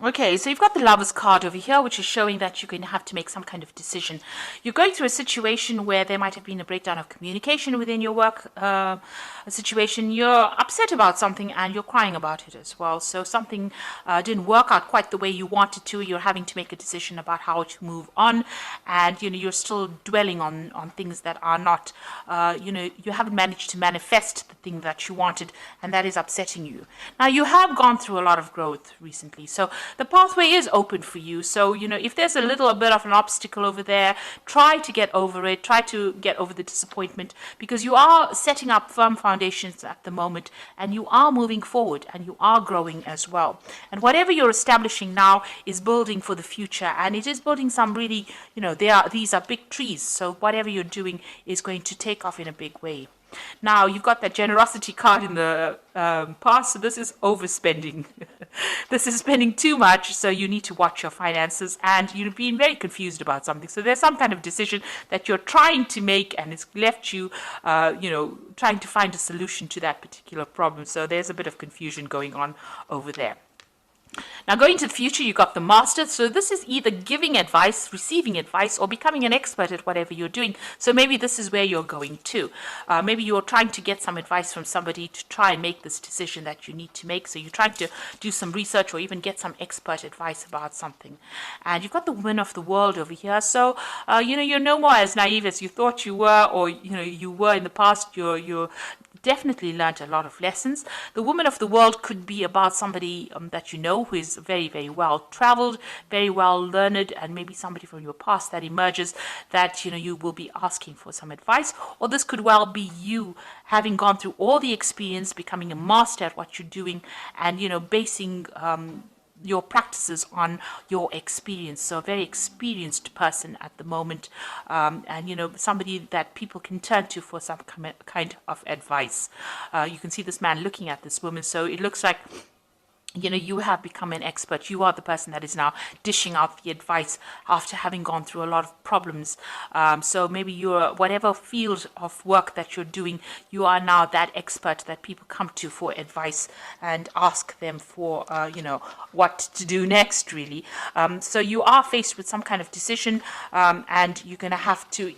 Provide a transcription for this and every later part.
Okay, so you've got the Lovers card over here, which is showing that you're going to have to make some kind of decision. You're going through a situation where there might have been a breakdown of communication within your work a situation. You're upset about something and you're crying about it as well. So something didn't work out quite the way you wanted to. You're having to make a decision about how to move on, and you're still dwelling on things that are not. You haven't managed to manifest the thing that you wanted, and that is upsetting you. Now you have gone through a lot of growth recently, so the pathway is open for you. So, if there's a little bit of an obstacle over there, try to get over it, try to get over the disappointment, because you are setting up firm foundations at the moment, and you are moving forward, and you are growing as well. And whatever you're establishing now is building for the future, and it is building some really, these are big trees. So whatever you're doing is going to take off in a big way. Now, you've got that generosity card in the past, so this is overspending. This is spending too much, so you need to watch your finances, and you're being very confused about something. So there's some kind of decision that you're trying to make, and it's left you, trying to find a solution to that particular problem. So there's a bit of confusion going on over there. Now, going to the future, you got the master. So this is either giving advice, receiving advice, or becoming an expert at whatever you're doing. So maybe this is where you're going to. Maybe you're trying to get some advice from somebody to try and make this decision that you need to make. So you're trying to do some research or even get some expert advice about something. And you've got the woman of the world over here. So, you're no more as naive as you thought you were, or, you were in the past. You're definitely learned a lot of lessons. The woman of the world could be about somebody that you know who is very, very well traveled, very well learned, and maybe somebody from your past that emerges that you will be asking for some advice. Or this could well be you having gone through all the experience, becoming a master at what you're doing, and basing your practices on your experience. So a very experienced person at the moment, and somebody that people can turn to for some kind of advice. You can see this man looking at this woman, so it looks like you have become an expert. You are the person that is now dishing out the advice after having gone through a lot of problems. So maybe you're, whatever field of work that you're doing, you are now that expert that people come to for advice and ask them for, what to do next, really. So you are faced with some kind of decision, and you're going to have to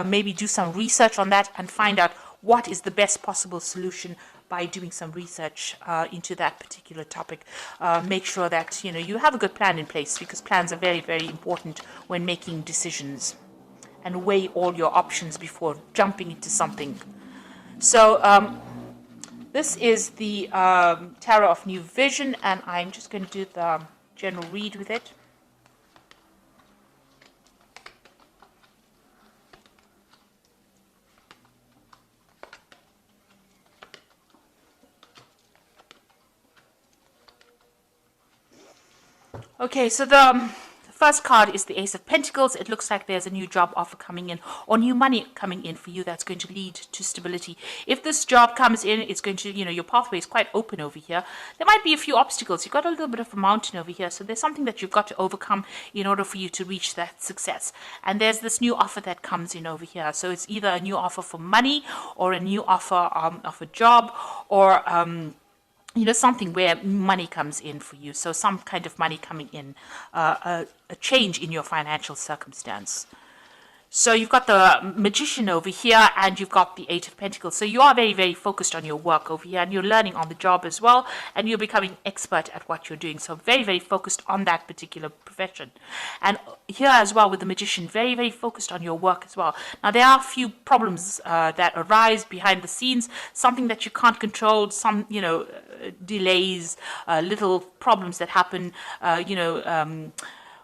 maybe do some research on that and find out what is the best possible solution by doing some research into that particular topic. Make sure that you have a good plan in place, because plans are very, very important when making decisions, and weigh all your options before jumping into something. So this is the Tarot of New Vision, and I'm just going to do the general read with it. Okay, so the first card is the Ace of Pentacles. It looks like there's a new job offer coming in, or new money coming in for you that's going to lead to stability. If this job comes in, it's going to, your pathway is quite open over here. There might be a few obstacles. You've got a little bit of a mountain over here, so there's something that you've got to overcome in order for you to reach that success. And there's this new offer that comes in over here. So it's either a new offer for money, or a new offer of a job, or something where money comes in for you. So some kind of money coming in, a change in your financial circumstance. So you've got the Magician over here, and you've got the Eight of Pentacles. So you are very, very focused on your work over here, and you're learning on the job as well, and you're becoming expert at what you're doing. So very, very focused on that particular profession. And here as well with the Magician, very, very focused on your work as well. Now, there are a few problems that arise behind the scenes, something that you can't control, some, delays, little problems that happen,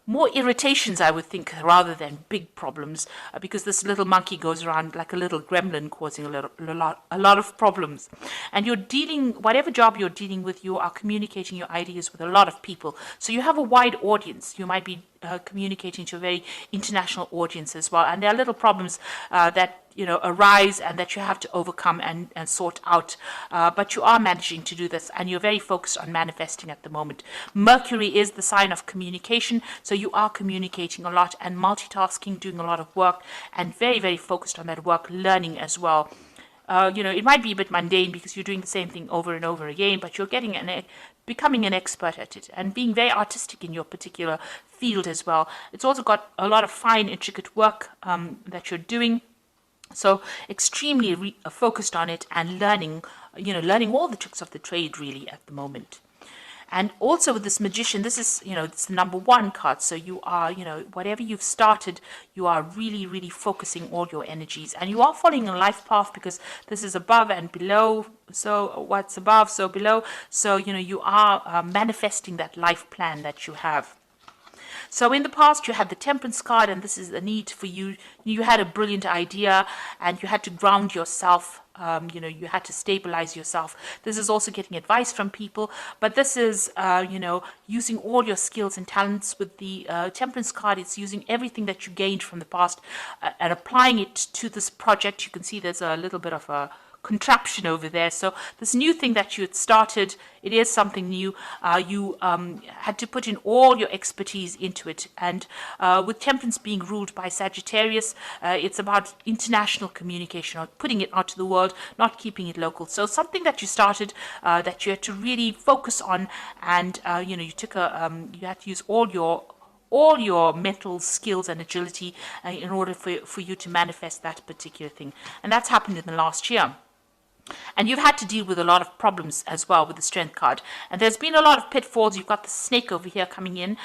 more irritations, I would think, rather than big problems, because this little monkey goes around like a little gremlin, causing a lot of problems. And you're dealing, whatever job you're dealing with, you are communicating your ideas with a lot of people. So you have a wide audience. You might be communicating to a very international audience as well. And there are little problems that arise and that you have to overcome and sort out. But you are managing to do this, and you're very focused on manifesting at the moment. Mercury is the sign of communication, so you are communicating a lot and multitasking, doing a lot of work, and very, very focused on that work, learning as well. it might be a bit mundane because you're doing the same thing over and over again, but you're becoming an expert at it and being very artistic in your particular field as well. It's also got a lot of fine, intricate work that you're doing. So extremely focused on it and learning all the tricks of the trade really at the moment. And also with this magician, this is, it's the number 1 card. So you are, whatever you've started, you are really, really focusing all your energies. And you are following a life path because this is above and below. So what's above, so below. So, you are manifesting that life plan that you have. So in the past, you had the Temperance card, and this is a need for you. You had a brilliant idea, and you had to ground yourself. You had to stabilize yourself. This is also getting advice from people, but this is, using all your skills and talents. With the Temperance card, it's using everything that you gained from the past and applying it to this project. You can see there's a little bit of a contraption over there. So this new thing that you had started, it is something new. You had to put in all your expertise into it. And with Temperance being ruled by Sagittarius, it's about international communication, or putting it out to the world, not keeping it local. So something that you started that you had to really focus on, and you had to use all your mental skills and agility in order for you to manifest that particular thing. And that's happened in the last year. And you've had to deal with a lot of problems as well with the Strength card. And there's been a lot of pitfalls. You've got the snake over here coming in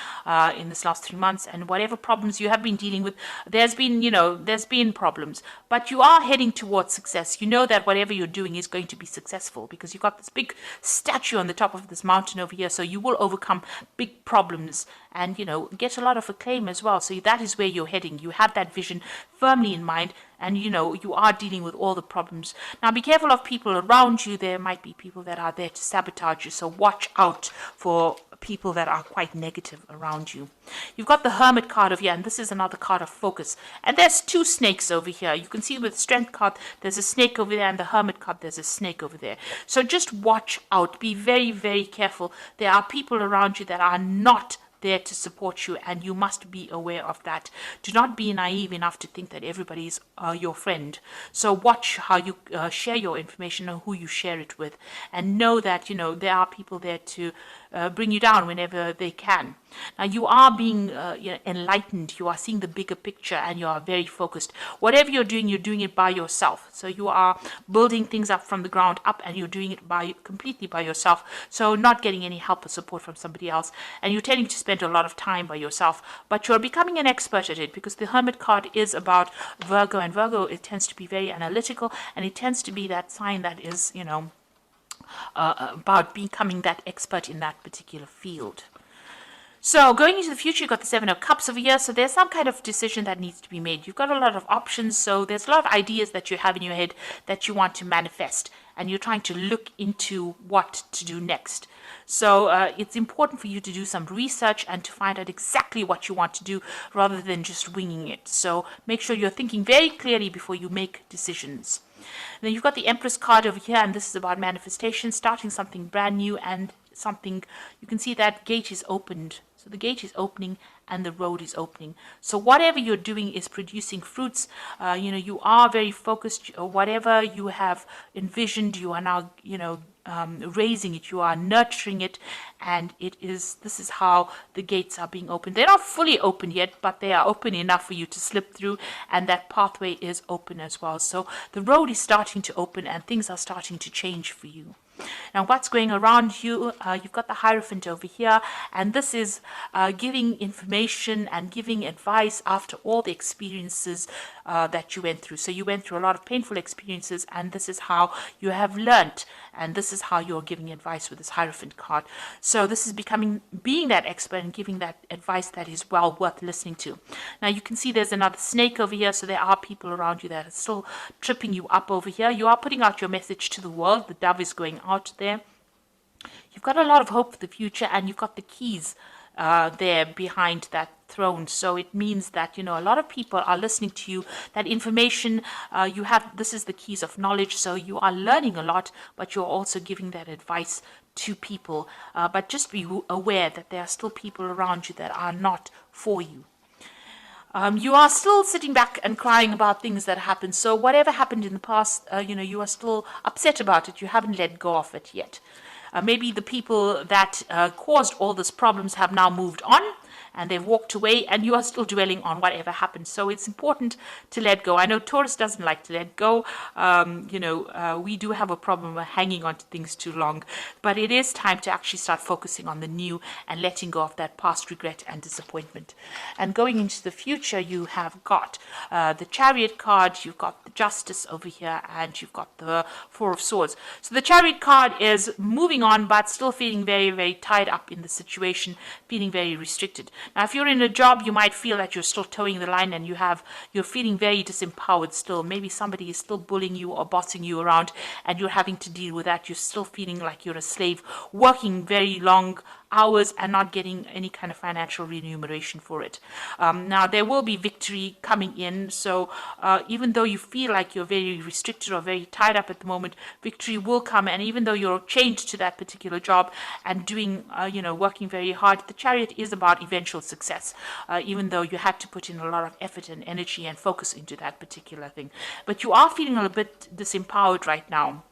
this last 3 months. And whatever problems you have been dealing with, there's been problems. But you are heading towards success. You know that whatever you're doing is going to be successful because you've got this big statue on the top of this mountain over here. So you will overcome big problems and, get a lot of acclaim as well. So that is where you're heading. You have that vision firmly in mind. And, you are dealing with all the problems. Now, be careful of people around you. There might be people that are there to sabotage you. So watch out for people that are quite negative around you. You've got the Hermit card over here, and this is another card of focus. And there's 2 snakes over here. You can see with the Strength card, there's a snake over there, and the Hermit card, there's a snake over there. So just watch out. Be very, very careful. There are people around you that are not there to support you, and you must be aware of that. Do not be naive enough to think that everybody is your friend. So watch how you share your information and who you share it with, and know that there are people there to bring you down whenever they can. Now you are being enlightened. You are seeing the bigger picture, and you are very focused. Whatever you're doing it by yourself. So you are building things up from the ground up, and you're doing it completely by yourself. So not getting any help or support from somebody else, and you're tending to spend a lot of time by yourself. But you're becoming an expert at it because the Hermit card is about Virgo, and Virgo, it tends to be very analytical, and it tends to be that sign that is about becoming that expert in that particular field. So going into the future, you've got the 7 of Cups over here. So there's some kind of decision that needs to be made. You've got a lot of options. So there's a lot of ideas that you have in your head that you want to manifest. And you're trying to look into what to do next. So it's important for you to do some research and to find out exactly what you want to do rather than just winging it. So make sure you're thinking very clearly before you make decisions. And then you've got the Empress card over here, and this is about manifestation, starting something brand new, and something, you can see that gate is opened. So the gate is opening and the road is opening. So whatever you're doing is producing fruits. You are very focused. Whatever you have envisioned, you are now, raising it. You are nurturing it, and this is how the gates are being opened. They're not fully open yet, but they are open enough for you to slip through, and that pathway is open as well. So the road is starting to open, and things are starting to change for you. Now, what's going around you? You've got the Hierophant over here, and this is giving information and giving advice after all the experiences that you went through. So you went through a lot of painful experiences, and this is how you have learnt, and this is how you're giving advice with this Hierophant card. So this is being that expert and giving that advice that is well worth listening to. Now you can see there's another snake over here, so there are people around you that are still tripping you up over here. You are putting out your message to the world. The dove is going out there. You've got a lot of hope for the future, and you've got the keys there behind that throne. So it means that a lot of people are listening to you. That information you have, this is the keys of knowledge. So you are learning a lot, but you're also giving that advice to people. But just be aware that there are still people around you that are not for you. You are still sitting back and crying about things that happened. So whatever happened in the past, you are still upset about it. You haven't let go of it yet. Maybe the people that caused all these problems have now moved on and they've walked away, and you are still dwelling on whatever happened. So it's important to let go. I know Taurus doesn't like to let go. We do have a problem with hanging on to things too long, but it is time to actually start focusing on the new and letting go of that past regret and disappointment. And going into the future, you have got the Chariot card, you've got the Justice over here, and you've got the Four of Swords. So the Chariot card is moving on, but still feeling very, very tied up in the situation, feeling very restricted. Now, if you're in a job, you might feel that you're still towing the line and you're feeling very disempowered still. Maybe somebody is still bullying you or bossing you around and you're having to deal with that. You're still feeling like you're a slave, working very long hours and not getting any kind of financial remuneration for it. Now, there will be victory coming in. So even though you feel like you're very restricted or very tied up at the moment, victory will come. And even though you're chained to that particular job and doing, working very hard, the Chariot is about eventual success, even though you had to put in a lot of effort and energy and focus into that particular thing. But you are feeling a little bit disempowered right now,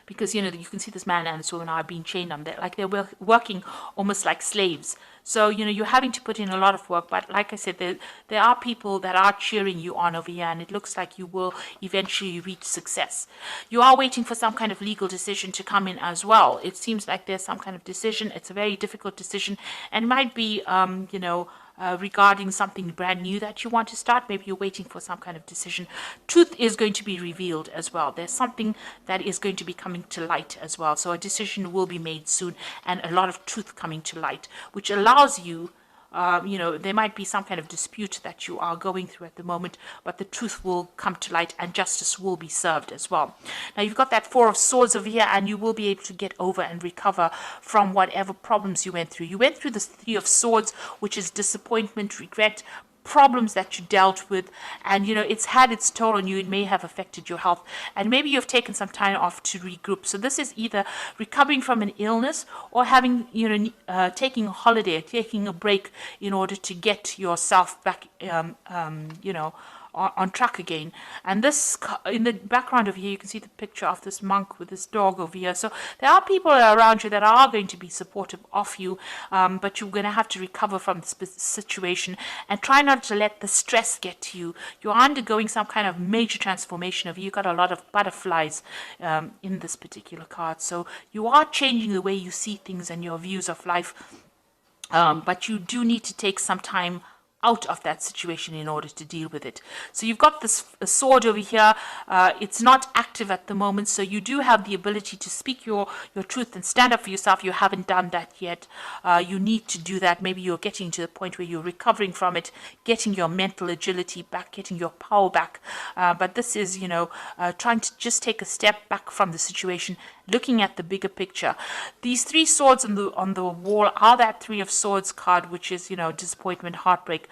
because you can see this man and this woman are being chained on there, like they're working almost like slaves. So you're having to put in a lot of work, but like I said, there are people that are cheering you on over here, and it looks like you will eventually reach success. You are waiting for some kind of legal decision to come in as well. It seems like there's some kind of decision. It's a very difficult decision, and it might be regarding something brand new that you want to start. Maybe you're waiting for some kind of decision. Truth is going to be revealed as well. There's something that is going to be coming to light as well. So a decision will be made soon, and a lot of truth coming to light, which allows you, there might be some kind of dispute that you are going through at the moment, but the truth will come to light and justice will be served as well. Now, you've got that Four of Swords over here, and you will be able to get over and recover from whatever problems you went through. You went through the Three of Swords, which is disappointment, regret, problems that you dealt with, and it's had its toll on you. It may have affected your health, and maybe you've taken some time off to regroup. So this is either recovering from an illness or having taking a holiday, taking a break in order to get yourself back on track again. And this, in the background over here, you can see the picture of this monk with this dog over here. So there are people around you that are going to be supportive of you, but you're going to have to recover from this situation and try not to let the stress get to you. You're undergoing some kind of major transformation of you. You've got a lot of butterflies in this particular card. So you are changing the way you see things and your views of life, but you do need to take some time out of that situation in order to deal with it. So you've got this sword over here. It's not active at the moment, so you do have the ability to speak your truth and stand up for yourself. You haven't done that yet. You need to do that. Maybe you're getting to the point where you're recovering from it, getting your mental agility back, getting your power back. But this is, trying to just take a step back from the situation, looking at the bigger picture. These three swords on the wall are that Three of Swords card, which is, disappointment, heartbreak.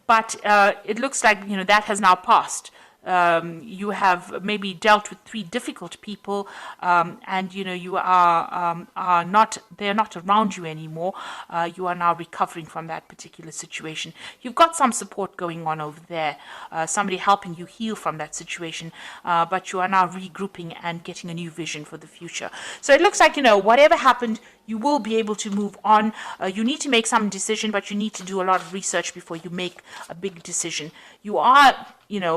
But it looks like, that has now passed. You have maybe dealt with three difficult people, and you are not, they're not around you anymore. You are now recovering from that particular situation. You've got some support going on over there, somebody helping you heal from that situation, but you are now regrouping and getting a new vision for the future. So it looks like, whatever happened, you will be able to move on. You need to make some decision, but you need to do a lot of research before you make a big decision. You are,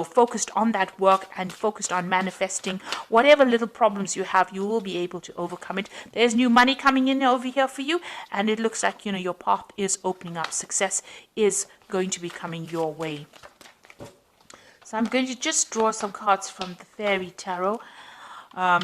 focused on that work and focused on manifesting whatever little problems you have. You will be able to overcome it. There's new money coming in over here for you, and it looks like, your path is opening up. Success is going to be coming your way. So I'm going to just draw some cards from the Fairy Tarot.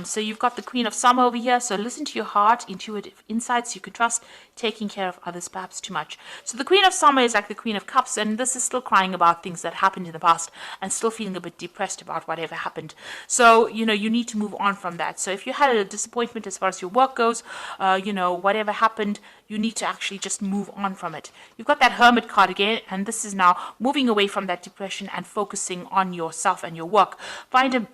So you've got the Queen of Summer over here. So listen to your heart, intuitive insights you can trust, taking care of others perhaps too much. So the Queen of Summer is like the Queen of Cups, and this is still crying about things that happened in the past and still feeling a bit depressed about whatever happened. So, you need to move on from that. So if you had a disappointment as far as your work goes, whatever happened, you need to actually just move on from it. You've got that Hermit card again, and this is now moving away from that depression and focusing on yourself and your work. Find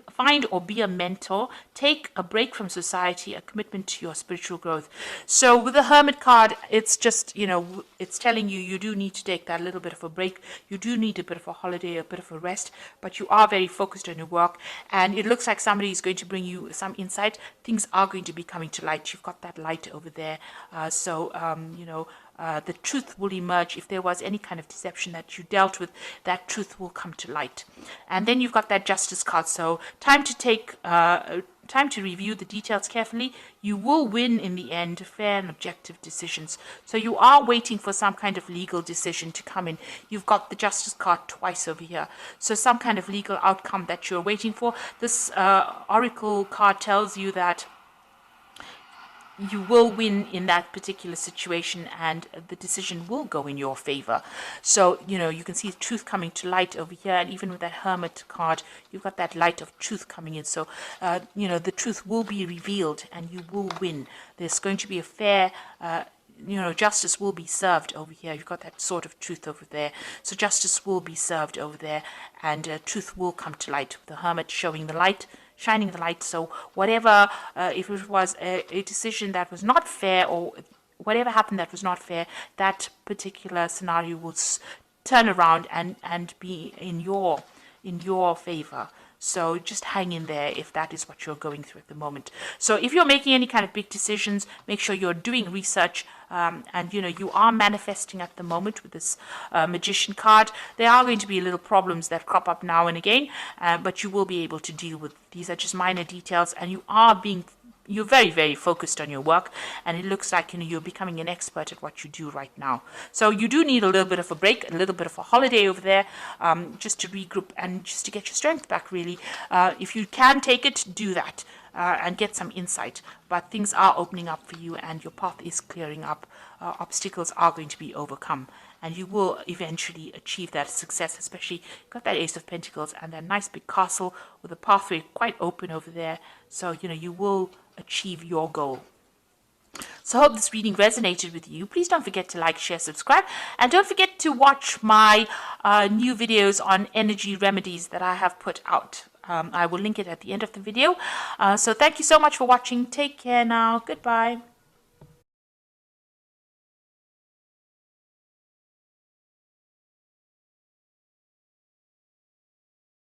or be a mentor. Take a break from society, a commitment to your spiritual growth. So with the Hermit card, it's just, it's telling you you do need to take that little bit of a break. You do need a bit of a holiday, a bit of a rest, but you are very focused on your work, and it looks like somebody is going to bring you some insight. Things are going to be coming to light. You've got that light over there. The truth will emerge. If there was any kind of deception that you dealt with, that truth will come to light. And then you've got that Justice card. So time to review the details carefully. You will win in the end, fair and objective decisions. So you are waiting for some kind of legal decision to come in. You've got the Justice card twice over here. So some kind of legal outcome that you're waiting for. This Oracle card tells you that you will win in that particular situation, and the decision will go in your favor. So, you can see truth coming to light over here, and even with that Hermit card, you've got that light of truth coming in. So, the truth will be revealed and you will win. There's going to be a fair justice will be served over here. You've got that sort of truth over there. So justice will be served over there, and truth will come to light. The Hermit showing the light, shining the light. So whatever, if it was a decision that was not fair, or whatever happened that was not fair, that particular scenario will turn around and be in your favor. So just hang in there if that is what you're going through at the moment. So if you're making any kind of big decisions, make sure you're doing research, and you are manifesting at the moment with this Magician card. There are going to be little problems that crop up now and again, but you will be able to deal with. These are just minor details, and you're very, very focused on your work, and it looks like you're becoming an expert at what you do right now. So you do need a little bit of a break, a little bit of a holiday over there, just to regroup and just to get your strength back, really. If you can take it, do that. And get some insight. But things are opening up for you, and your path is clearing up. Obstacles are going to be overcome, and you will eventually achieve that success. Especially, got that Ace of Pentacles and that nice big castle with a pathway quite open over there. So you will achieve your goal. So I hope this reading resonated with you. Please don't forget to like, share, subscribe, and don't forget to watch my new videos on energy remedies that I have put out. I will link it at the end of the video. So thank you so much for watching. Take care now. Goodbye.